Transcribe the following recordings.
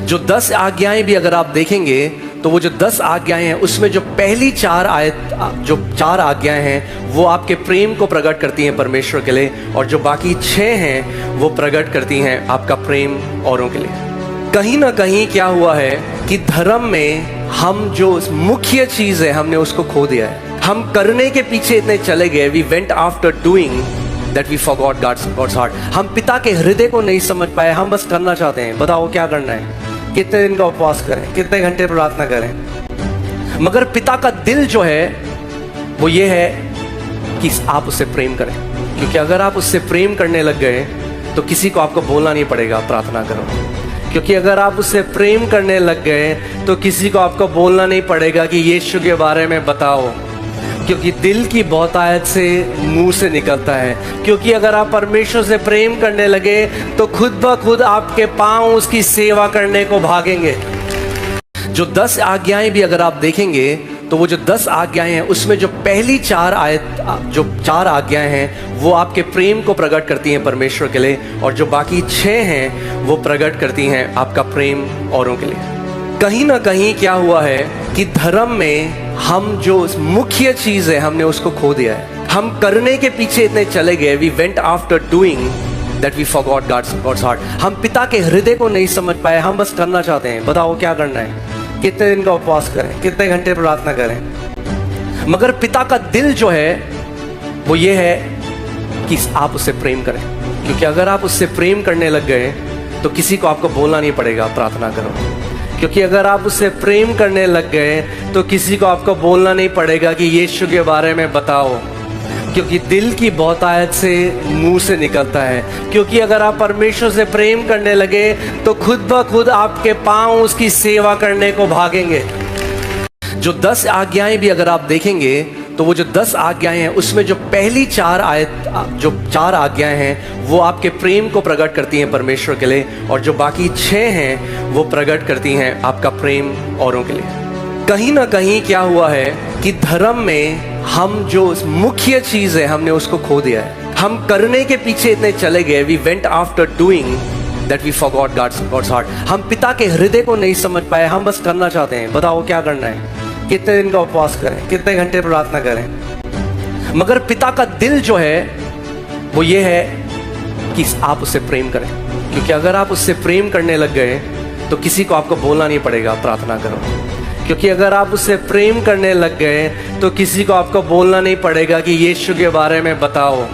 जो 10 आज्ञाएं भी अगर आप देखेंगे तो वो जो 10 आज्ञाएं हैं उसमें जो पहली 4 आज्ञाएं हैं वो आपके प्रेम को प्रकट करती हैं परमेश्वर के लिए, और जो बाकी 6 हैं वो प्रकट करती हैं आपका प्रेम औरों के लिए। कहीं ना कहीं क्या हुआ है कि धर्म में हम जो मुख्य चीज है हमने उसको खो दिया है। हम करने के पीछे इतने चले गए, we went after doing that we forgot God's heart. हम पिता के हृदय को नहीं समझ पाए, हम बस करना चाहते हैं, बताओ क्या करना है, कितने दिन का उपवास करें, कितने घंटे प्रार्थना करें, मगर पिता का दिल जो है वो ये है कि आप उससे प्रेम करें। क्योंकि अगर आप उससे प्रेम करने लग गए तो किसी को आपको बोलना नहीं पड़ेगा प्रार्थना करो। क्योंकि अगर आप उससे प्रेम करने लग गए तो किसी को आपको बोलना नहीं पड़ेगा कि यीशु के बारे में बताओ, क्योंकि दिल की बहुतायत से मुंह से निकलता है। क्योंकि अगर आप परमेश्वर से प्रेम करने लगे तो खुद ब खुद आपके पांव उसकी सेवा करने को भागेंगे। जो 10 आज्ञाएं भी अगर आप देखेंगे तो वो जो 10 आज्ञाएं हैं उसमें जो पहली 4 आज्ञाएं हैं वो आपके प्रेम को प्रकट करती हैं परमेश्वर के लिए, और जो बाकी 6 हैं वो प्रकट करती हैं आपका प्रेम औरों के लिए। कहीं ना कहीं क्या हुआ है कि धर्म में हम जो मुख्य चीज है हमने उसको खो दिया है। हम करने के पीछे इतने चले गए, we went after doing that we forgot God's heart. हम पिता के हृदय को नहीं समझ पाए, हम बस करना चाहते हैं, बताओ क्या करना है, कितने दिन का उपवास करें, कितने घंटे प्रार्थना करें, मगर पिता का दिल जो है वो ये है कि आप उससे प्रेम करें। क्योंकि अगर आप उससे प्रेम करने लग गए तो किसी को आपको बोलना नहीं पड़ेगा प्रार्थना करो। क्योंकि अगर आप उससे प्रेम करने लग गए तो किसी को आपको बोलना नहीं पड़ेगा कि यीशु के बारे में बताओ, क्योंकि दिल की बहुतायत से मुंह से निकलता है। क्योंकि अगर आप परमेश्वर से प्रेम करने लगे तो खुद ब खुद आपके पांव उसकी सेवा करने को भागेंगे। जो 10 आज्ञाएं भी अगर आप देखेंगे तो वो जो 10 आज्ञाएं हैं उसमें जो पहली 4 आज्ञाएं हैं वो आपके प्रेम को प्रकट करती हैं परमेश्वर के लिए, और जो बाकी 6 हैं वो प्रकट करती हैं आपका प्रेम औरों के लिए। कहीं ना कहीं क्या हुआ है कि धर्म में हम जो मुख्य चीज है हमने उसको खो दिया है। हम करने के पीछे इतने चले गए, we went after doing that we forgot God's heart. हम पिता के हृदय को नहीं समझ पाए, हम बस करना चाहते हैं, बताओ क्या करना है, कितने दिन का उपवास करें, कितने घंटे प्रार्थना करें, मगर पिता का दिल जो है वो ये है कि आप उससे प्रेम करें। क्योंकि अगर आप उससे प्रेम करने लग गए तो किसी को आपको बोलना नहीं पड़ेगा प्रार्थना करो। क्योंकि अगर आप उससे प्रेम करने लग गए तो किसी को आपको बोलना नहीं पड़ेगा कि यीशु के बारे में बताओ,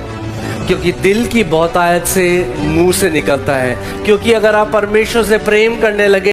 क्योंकि दिल की बहुतायत से मुंह से निकलता है। क्योंकि अगर आप परमेश्वर से प्रेम करने लगे